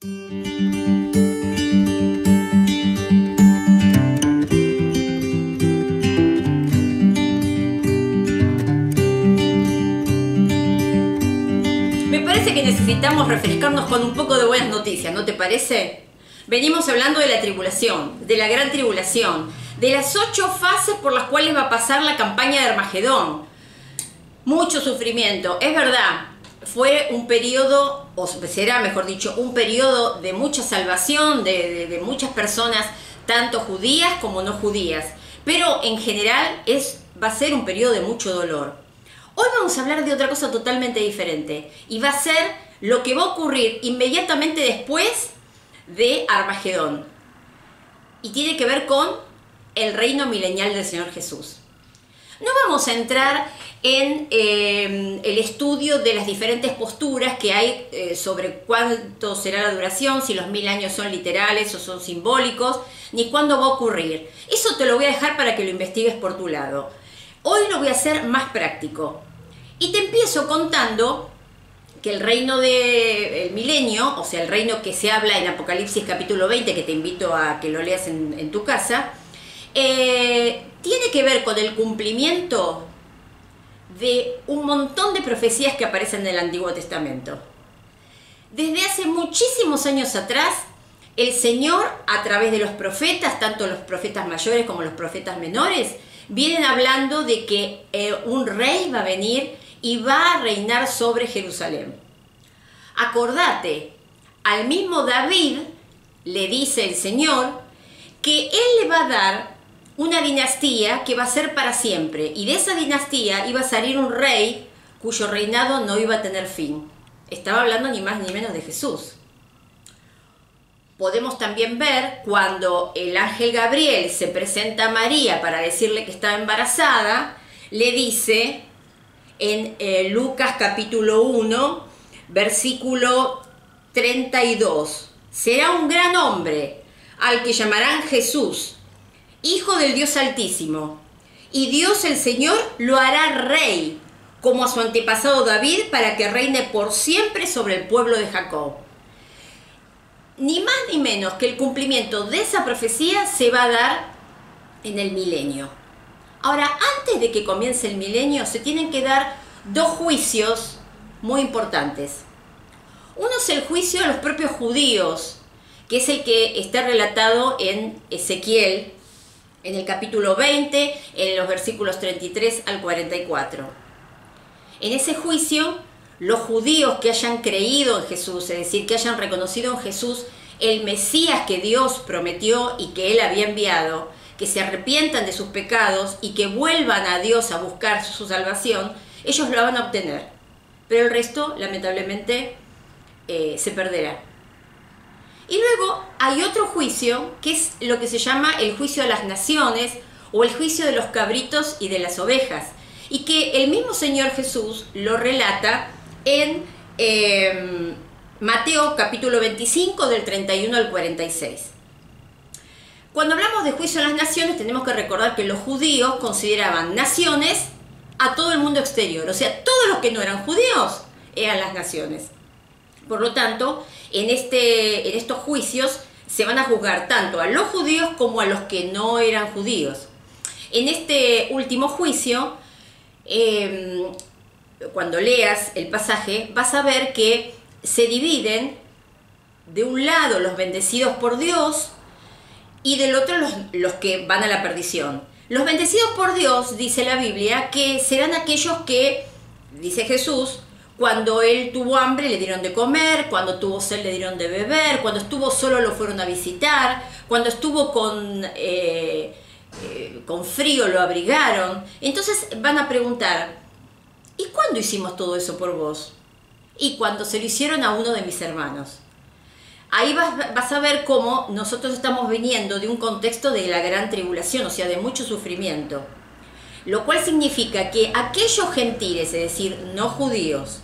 Me parece que necesitamos refrescarnos con un poco de buenas noticias, ¿no te parece? Venimos hablando de la tribulación, de la gran tribulación, de las 8 fases por las cuales va a pasar la campaña de Armagedón. Mucho sufrimiento, es verdad, fue un periodo, o será mejor dicho, un periodo de mucha salvación de muchas personas, tanto judías como no judías, pero en general va a ser un periodo de mucho dolor. Hoy vamos a hablar de otra cosa totalmente diferente, y va a ser lo que va a ocurrir inmediatamente después de Armagedón, y tiene que ver con el reino milenial del Señor Jesús. No vamos a entrar en el estudio de las diferentes posturas que hay sobre cuánto será la duración, si los 1000 años son literales o son simbólicos, ni cuándo va a ocurrir. Eso te lo voy a dejar para que lo investigues por tu lado. Hoy lo voy a hacer más práctico. Y te empiezo contando que el reino del milenio, o sea, el reino que se habla en Apocalipsis capítulo 20, que te invito a que lo leas en tu casa, tiene que ver con el cumplimiento de un montón de profecías que aparecen en el Antiguo Testamento. Desde hace muchísimos años atrás, el Señor, a través de los profetas, tanto los profetas mayores como los profetas menores, vienen hablando de que un rey va a venir y va a reinar sobre Jerusalén. Acordate, al mismo David le dice el Señor que Él le va a dar una dinastía que va a ser para siempre, y de esa dinastía iba a salir un rey cuyo reinado no iba a tener fin. Estaba hablando ni más ni menos de Jesús. Podemos también ver cuando el ángel Gabriel se presenta a María para decirle que estaba embarazada, le dice en Lucas capítulo 1, versículo 32, será un gran hombre al que llamarán Jesús, Hijo del Dios Altísimo, y Dios el Señor lo hará rey, como a su antepasado David, para que reine por siempre sobre el pueblo de Jacob. Ni más ni menos que el cumplimiento de esa profecía se va a dar en el milenio. Ahora, antes de que comience el milenio, se tienen que dar 2 juicios muy importantes. Uno es el juicio de los propios judíos, que es el que está relatado en Ezequiel, en el capítulo 20, en los versículos 33 al 44. En ese juicio, los judíos que hayan creído en Jesús, es decir, que hayan reconocido en Jesús el Mesías que Dios prometió y que Él había enviado, que se arrepientan de sus pecados y que vuelvan a Dios a buscar su salvación, ellos lo van a obtener. Pero el resto, lamentablemente, se perderá. Y luego hay otro juicio, que es lo que se llama el juicio de las naciones, o el juicio de los cabritos y de las ovejas, y que el mismo Señor Jesús lo relata en Mateo capítulo 25, del 31 al 46. Cuando hablamos de juicio de las naciones, tenemos que recordar que los judíos consideraban naciones a todo el mundo exterior, o sea, todos los que no eran judíos eran las naciones. Por lo tanto, en estos juicios se van a juzgar tanto a los judíos como a los que no eran judíos. En este último juicio, cuando leas el pasaje, vas a ver que se dividen de un lado los bendecidos por Dios y del otro los que van a la perdición. Los bendecidos por Dios, dice la Biblia, que serán aquellos que, dice Jesús, cuando Él tuvo hambre le dieron de comer, cuando tuvo sed le dieron de beber, cuando estuvo solo lo fueron a visitar, cuando estuvo con frío lo abrigaron. Entonces van a preguntar, ¿y cuándo hicimos todo eso por vos? Y cuando se lo hicieron a uno de mis hermanos. Ahí vas a ver cómo nosotros estamos viniendo de un contexto de la gran tribulación, o sea, de mucho sufrimiento. Lo cual significa que aquellos gentiles, es decir, no judíos,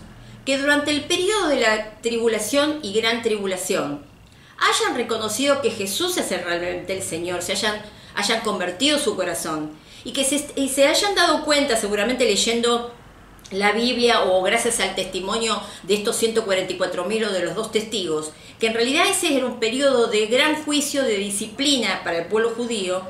que durante el periodo de la tribulación y gran tribulación hayan reconocido que Jesús es realmente el Señor, se hayan convertido su corazón y que se hayan dado cuenta, seguramente leyendo la Biblia o gracias al testimonio de estos 144.000 o de los dos testigos, que en realidad ese era un periodo de gran juicio, de disciplina para el pueblo judío,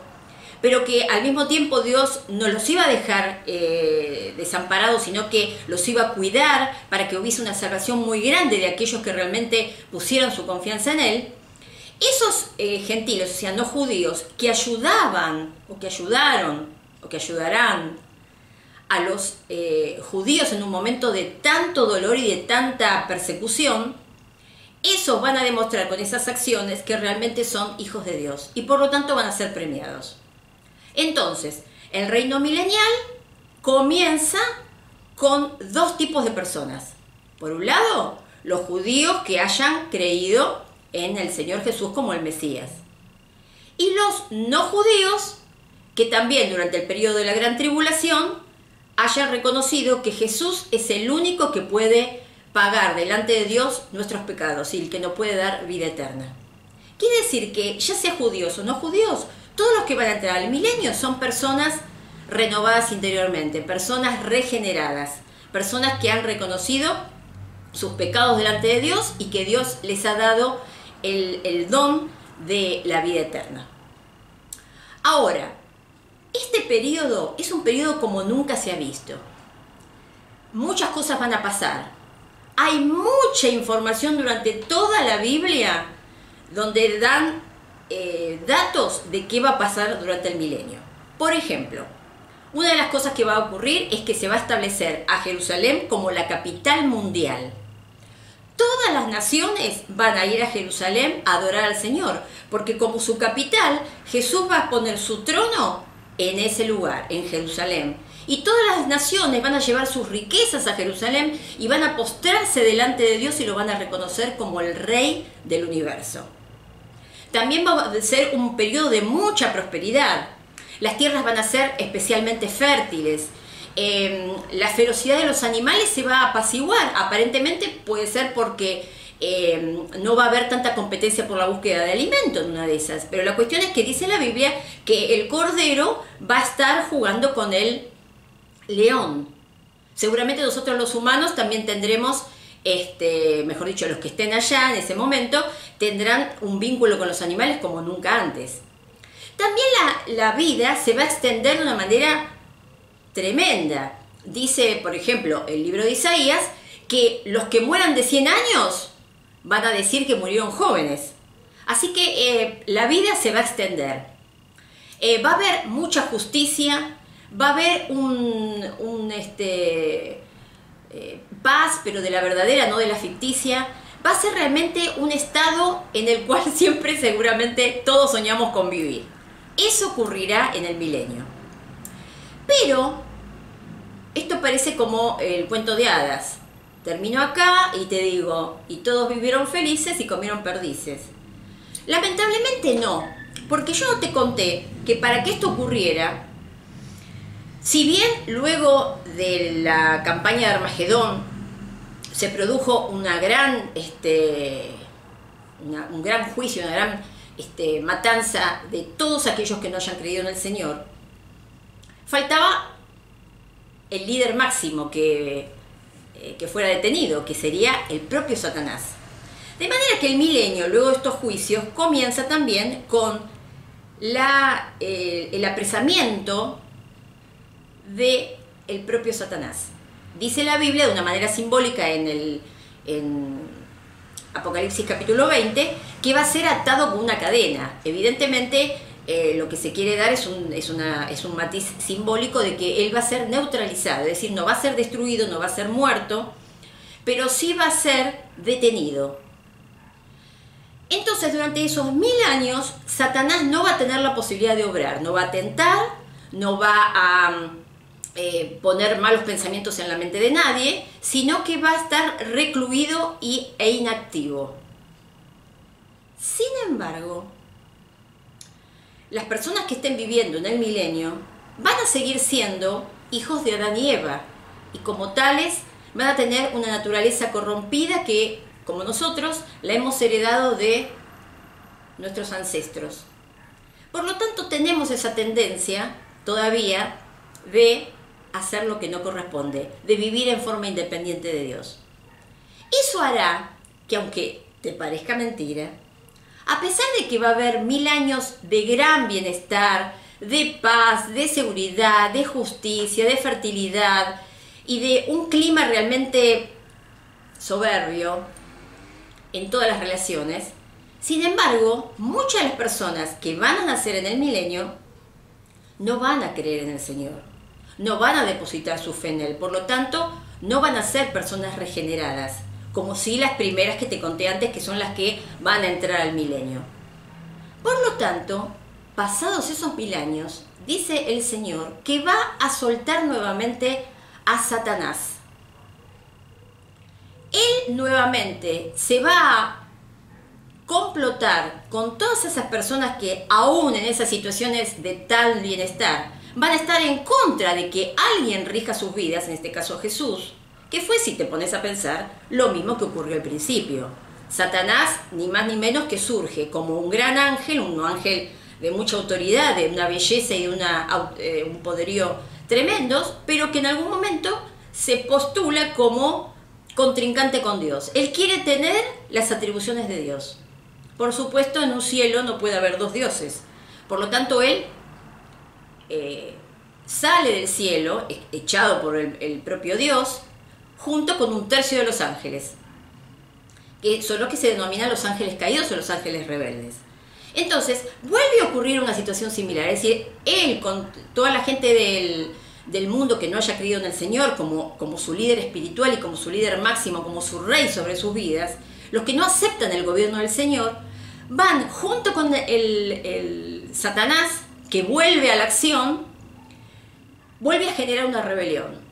pero que al mismo tiempo Dios no los iba a dejar desamparados, sino que los iba a cuidar para que hubiese una salvación muy grande de aquellos que realmente pusieran su confianza en Él. Esos gentiles, o sea, no judíos, que ayudaban, o que ayudaron, o que ayudarán a los judíos en un momento de tanto dolor y de tanta persecución, esos van a demostrar con esas acciones que realmente son hijos de Dios y por lo tanto van a ser premiados. Entonces, el reino milenial comienza con dos tipos de personas. Por un lado, los judíos que hayan creído en el Señor Jesús como el Mesías. Y los no judíos que también durante el periodo de la Gran Tribulación hayan reconocido que Jesús es el único que puede pagar delante de Dios nuestros pecados y el que nos puede dar vida eterna. Quiere decir que ya sea judíos o no judíos, todos los que van a entrar al milenio son personas renovadas interiormente, personas regeneradas, personas que han reconocido sus pecados delante de Dios y que Dios les ha dado el don de la vida eterna. Ahora, este periodo es un periodo como nunca se ha visto. Muchas cosas van a pasar. Hay mucha información durante toda la Biblia donde dan datos de qué va a pasar durante el milenio. Por ejemplo, una de las cosas que va a ocurrir es que se va a establecer a Jerusalén como la capital mundial. Todas las naciones van a ir a Jerusalén a adorar al Señor, porque como su capital, Jesús va a poner su trono en ese lugar, en Jerusalén. Y todas las naciones van a llevar sus riquezas a Jerusalén y van a postrarse delante de Dios y lo van a reconocer como el Rey del universo. También va a ser un periodo de mucha prosperidad. Las tierras van a ser especialmente fértiles. La ferocidad de los animales se va a apaciguar. Aparentemente puede ser porque no va a haber tanta competencia por la búsqueda de alimento en una de esas. Pero la cuestión es que dice la Biblia que el cordero va a estar jugando con el león. Seguramente nosotros los humanos también tendremos, mejor dicho, los que estén allá en ese momento, tendrán un vínculo con los animales como nunca antes. También la vida se va a extender de una manera tremenda. Dice, por ejemplo, el libro de Isaías, que los que mueran de 100 años van a decir que murieron jóvenes. Así que la vida se va a extender. Va a haber mucha justicia, va a haber paz, pero de la verdadera, no de la ficticia. Va a ser realmente un estado en el cual siempre seguramente todos soñamos con vivir. Eso ocurrirá en el milenio. Pero esto parece como el cuento de hadas. Termino acá y te digo, y todos vivieron felices y comieron perdices. Lamentablemente no, porque yo no te conté que para que esto ocurriera, si bien luego de la campaña de Armagedón se produjo un gran juicio, una gran matanza de todos aquellos que no hayan creído en el Señor, faltaba el líder máximo que fuera detenido, que sería el propio Satanás. De manera que el milenio, luego de estos juicios, comienza también con el apresamiento del propio Satanás. Dice la Biblia de una manera simbólica en Apocalipsis capítulo 20 que va a ser atado con una cadena. Evidentemente lo que se quiere dar es un matiz simbólico de que él va a ser neutralizado, es decir, no va a ser destruido, no va a ser muerto, pero sí va a ser detenido. Entonces, durante esos 1000 años, Satanás no va a tener la posibilidad de obrar, no va a tentar, no va a poner malos pensamientos en la mente de nadie, sino que va a estar recluido e inactivo. Sin embargo, las personas que estén viviendo en el milenio van a seguir siendo hijos de Adán y Eva, y como tales van a tener una naturaleza corrompida que, como nosotros, la hemos heredado de nuestros ancestros. Por lo tanto, tenemos esa tendencia todavía de hacer lo que no corresponde, de vivir en forma independiente de Dios. Eso hará que, aunque te parezca mentira, a pesar de que va a haber 1000 años de gran bienestar, de paz, de seguridad, de justicia, de fertilidad y de un clima realmente soberbio en todas las relaciones, sin embargo, muchas de las personas que van a nacer en el milenio no van a creer en el Señor, no van a depositar su fe en Él, por lo tanto, no van a ser personas regeneradas, como si las primeras que te conté antes, que son las que van a entrar al milenio. Por lo tanto, pasados esos 1000 años, dice el Señor que va a soltar nuevamente a Satanás. Él nuevamente se va a complotar con todas esas personas que aún en esas situaciones de tal bienestar van a estar en contra de que alguien rija sus vidas, en este caso Jesús, que fue, si te pones a pensar, lo mismo que ocurrió al principio. Satanás, ni más ni menos que surge como un gran ángel, un ángel de mucha autoridad, de una belleza y de un poderío tremendos, pero que en algún momento se postula como contrincante con Dios. Él quiere tener las atribuciones de Dios. Por supuesto, en un cielo no puede haber dos dioses. Por lo tanto, él sale del cielo, echado por el propio Dios, junto con un tercio de los ángeles, que son los que se denominan los ángeles caídos o los ángeles rebeldes. Entonces, vuelve a ocurrir una situación similar, es decir, él con toda la gente del mundo que no haya creído en el Señor como su líder espiritual y como su líder máximo, como su rey sobre sus vidas, los que no aceptan el gobierno del Señor, van junto con el Satanás, que vuelve a la acción, vuelve a generar una rebelión.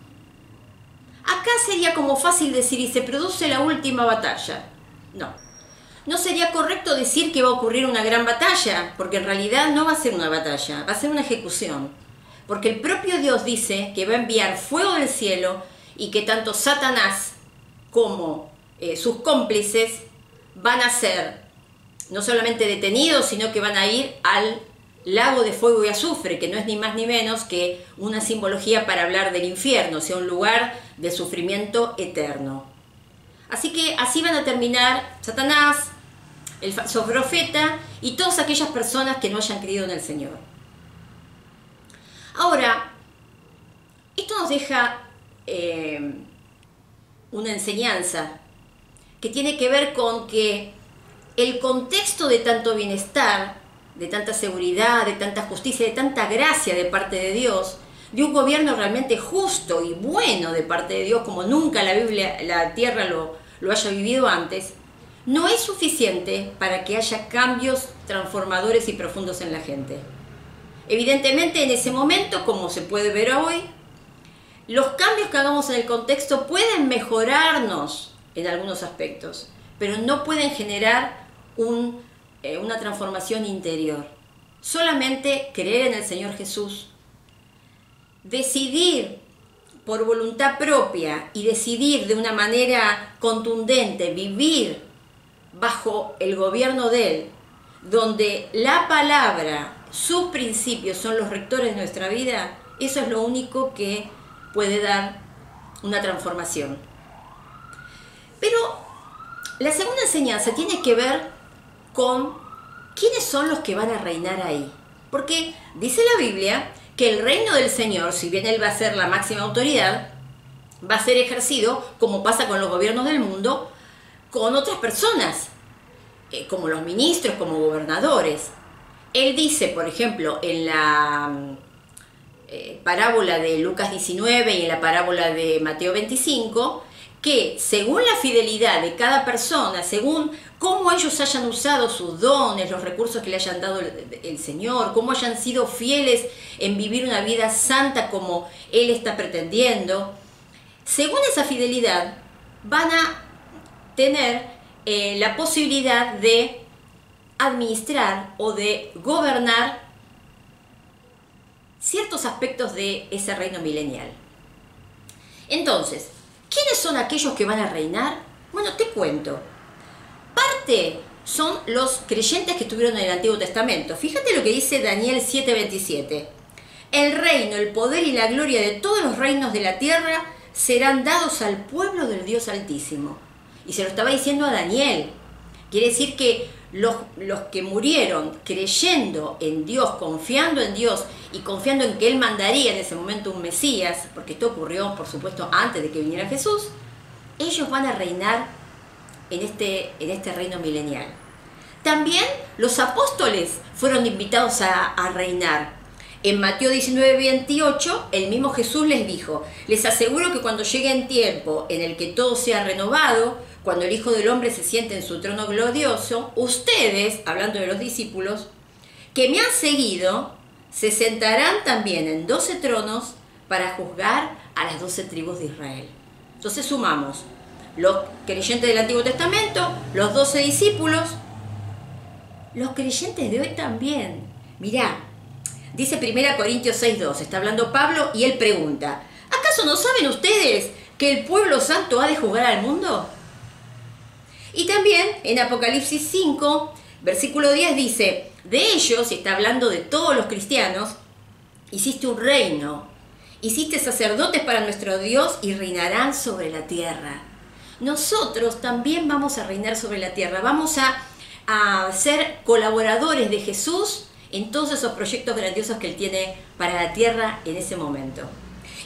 Acá sería como fácil decir, y se produce la última batalla. No sería correcto decir que va a ocurrir una gran batalla, porque en realidad no va a ser una batalla, va a ser una ejecución. Porque el propio Dios dice que va a enviar fuego del cielo y que tanto Satanás como sus cómplices van a ser no solamente detenidos, sino que van a ir al lago de fuego y azufre, que no es ni más ni menos que una simbología para hablar del infierno, o sea, un lugar de sufrimiento eterno. Así que así van a terminar Satanás, el falso profeta y todas aquellas personas que no hayan creído en el Señor. Ahora, esto nos deja una enseñanza que tiene que ver con que el contexto de tanto bienestar, de tanta seguridad, de tanta justicia, de tanta gracia de parte de Dios, de un gobierno realmente justo y bueno de parte de Dios, como nunca la tierra lo haya vivido antes, no es suficiente para que haya cambios transformadores y profundos en la gente. Evidentemente, en ese momento, como se puede ver hoy, los cambios que hagamos en el contexto pueden mejorarnos en algunos aspectos, pero no pueden generar una transformación interior. Solamente creer en el Señor Jesús, decidir por voluntad propia y decidir de una manera contundente vivir bajo el gobierno de Él, donde la palabra, sus principios son los rectores de nuestra vida, eso es lo único que puede dar una transformación. Pero la segunda enseñanza tiene que ver con quiénes son los que van a reinar ahí. Porque dice la Biblia que el reino del Señor, si bien Él va a ser la máxima autoridad, va a ser ejercido, como pasa con los gobiernos del mundo, con otras personas, como los ministros, como gobernadores. Él dice, por ejemplo, en la parábola de Lucas 19 y en la parábola de Mateo 25, que según la fidelidad de cada persona, según cómo ellos hayan usado sus dones, los recursos que le hayan dado el Señor, cómo hayan sido fieles en vivir una vida santa como Él está pretendiendo, según esa fidelidad van a tener la posibilidad de administrar o de gobernar ciertos aspectos de ese reino milenial. Entonces, ¿quiénes son aquellos que van a reinar? Bueno, te cuento. Parte son los creyentes que estuvieron en el Antiguo Testamento. Fíjate lo que dice Daniel 7:27. el reino, el poder y la gloria de todos los reinos de la tierra serán dados al pueblo del Dios Altísimo. Y se lo estaba diciendo a Daniel. Quiere decir que los que murieron creyendo en Dios, confiando en Dios y confiando en que Él mandaría en ese momento un Mesías, porque esto ocurrió, por supuesto, antes de que viniera Jesús, ellos van a reinar en este reino milenial. También los apóstoles fueron invitados a reinar. En Mateo 19:28, el mismo Jesús les dijo: les aseguro que cuando llegue el tiempo en el que todo sea renovado, cuando el Hijo del Hombre se siente en su trono glorioso, ustedes, hablando de los discípulos, que me han seguido, se sentarán también en 12 tronos para juzgar a las 12 tribus de Israel. Entonces sumamos los creyentes del Antiguo Testamento, los 12 discípulos, los creyentes de hoy también. Mirá, dice 1 Corintios 6:2, está hablando Pablo y él pregunta: ¿acaso no saben ustedes que el pueblo santo ha de juzgar al mundo? Y también en Apocalipsis 5, versículo 10 dice: de ellos, y está hablando de todos los cristianos, hiciste un reino, hiciste sacerdotes para nuestro Dios y reinarán sobre la tierra. Nosotros también vamos a reinar sobre la tierra, vamos a ser colaboradores de Jesús en todos esos proyectos grandiosos que Él tiene para la tierra en ese momento.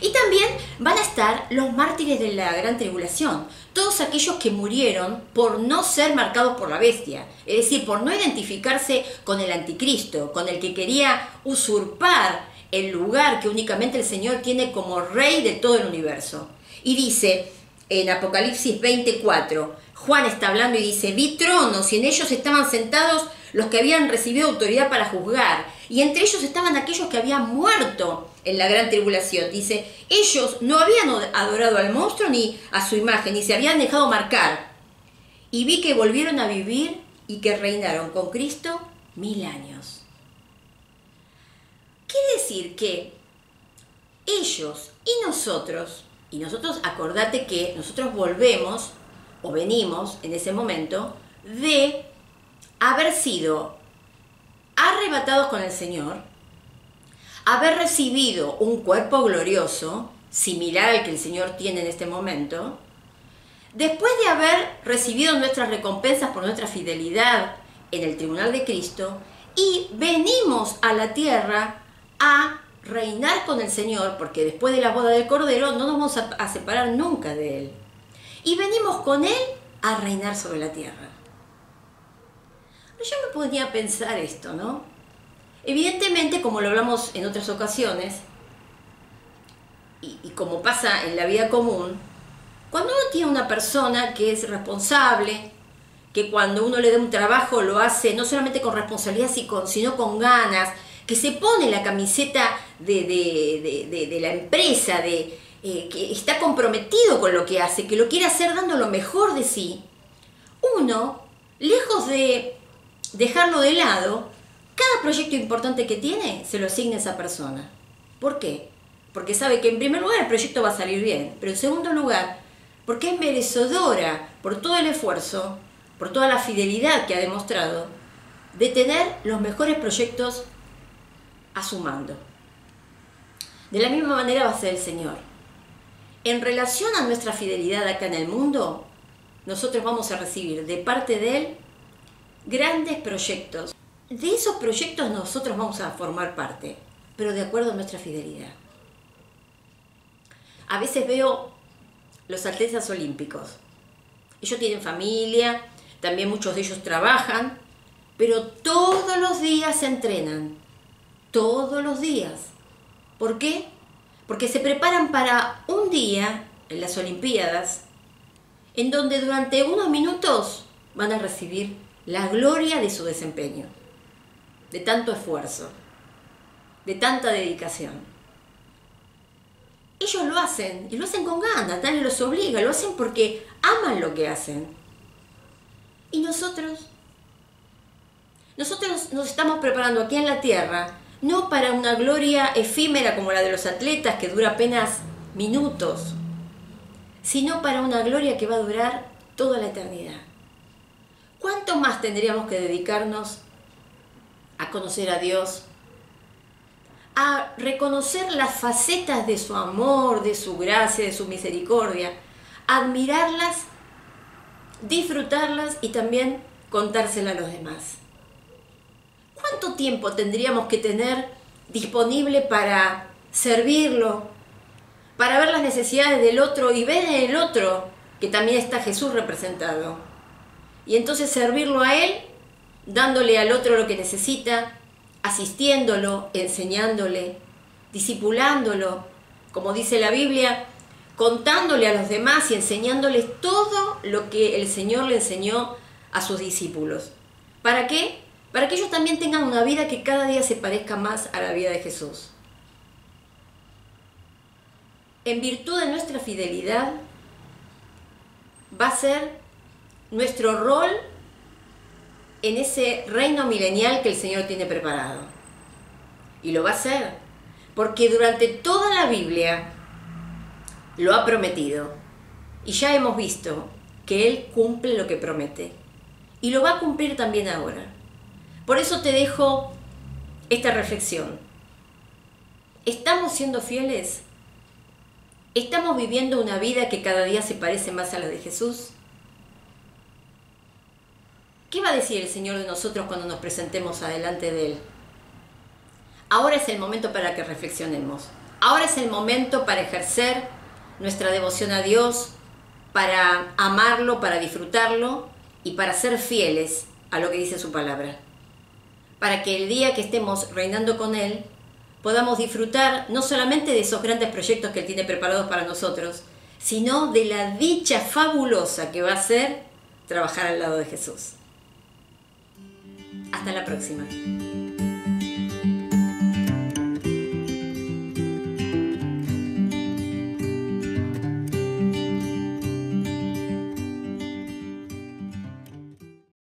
Y también van a estar los mártires de la gran tribulación, todos aquellos que murieron por no ser marcados por la bestia, es decir, por no identificarse con el anticristo, con el que quería usurpar el lugar que únicamente el Señor tiene como rey de todo el universo. Y dice en Apocalipsis 24, Juan está hablando y dice: vi tronos y en ellos estaban sentados los que habían recibido autoridad para juzgar, y entre ellos estaban aquellos que habían muerto en la gran tribulación. Dice, ellos no habían adorado al monstruo ni a su imagen, ni se habían dejado marcar. Y vi que volvieron a vivir y que reinaron con Cristo 1000 años. Quiere decir que ellos y nosotros acordate que nosotros volvemos o venimos en ese momento de haber sido arrebatados con el Señor, haber recibido un cuerpo glorioso, similar al que el Señor tiene en este momento, después de haber recibido nuestras recompensas por nuestra fidelidad en el tribunal de Cristo, y venimos a la tierra a reinar con el Señor, porque después de la boda del Cordero no nos vamos a separar nunca de Él. Y venimos con Él a reinar sobre la tierra. Yo me podría pensar esto, ¿no? Evidentemente, como lo hablamos en otras ocasiones, y como pasa en la vida común, cuando uno tiene una persona que es responsable, que cuando uno le da un trabajo lo hace no solamente con responsabilidad, sino con ganas, que se pone la camiseta de la empresa, que está comprometido con lo que hace, que lo quiere hacer dando lo mejor de sí, uno, lejos de dejarlo de lado, cada proyecto importante que tiene se lo asigna a esa persona. ¿Por qué? Porque sabe que en primer lugar el proyecto va a salir bien, pero en segundo lugar, porque es merecedora por todo el esfuerzo, por toda la fidelidad que ha demostrado, de tener los mejores proyectos a su mando. De la misma manera va a ser el Señor. En relación a nuestra fidelidad acá en el mundo, nosotros vamos a recibir de parte de Él grandes proyectos. De esos proyectos nosotros vamos a formar parte, pero de acuerdo a nuestra fidelidad. A veces veo los atletas olímpicos. Ellos tienen familia, también muchos de ellos trabajan, pero todos los días se entrenan. Todos los días. ¿Por qué? Porque se preparan para un día en las Olimpiadas en donde durante unos minutos van a recibir la gloria de su desempeño, de tanto esfuerzo, de tanta dedicación. Ellos lo hacen, y lo hacen con ganas, nadie los obliga, lo hacen porque aman lo que hacen. ¿Y nosotros? Nosotros nos estamos preparando aquí en la tierra, no para una gloria efímera como la de los atletas que dura apenas minutos, sino para una gloria que va a durar toda la eternidad. ¿Cuánto más tendríamos que dedicarnos a conocer a Dios, a reconocer las facetas de su amor, de su gracia, de su misericordia, admirarlas, disfrutarlas y también contárselas a los demás. ¿Cuánto tiempo tendríamos que tener disponible para servirlo, para ver las necesidades del otro y ver en el otro que también está Jesús representado? Y entonces servirlo a Él, dándole al otro lo que necesita, asistiéndolo, enseñándole, discipulándolo, como dice la Biblia, contándole a los demás y enseñándoles todo lo que el Señor le enseñó a sus discípulos. ¿Para qué? Para que ellos también tengan una vida que cada día se parezca más a la vida de Jesús. En virtud de nuestra fidelidad, va a ser nuestro rol en ese reino milenial que el Señor tiene preparado. Y lo va a hacer, porque durante toda la Biblia lo ha prometido. Y ya hemos visto que Él cumple lo que promete. Y lo va a cumplir también ahora. Por eso te dejo esta reflexión. ¿Estamos siendo fieles? ¿Estamos viviendo una vida que cada día se parece más a la de Jesús? ¿Qué va a decir el Señor de nosotros cuando nos presentemos adelante de Él? Ahora es el momento para que reflexionemos. Ahora es el momento para ejercer nuestra devoción a Dios, para amarlo, para disfrutarlo y para ser fieles a lo que dice su palabra. Para que el día que estemos reinando con Él, podamos disfrutar no solamente de esos grandes proyectos que Él tiene preparados para nosotros, sino de la dicha fabulosa que va a ser trabajar al lado de Jesús. Hasta la próxima.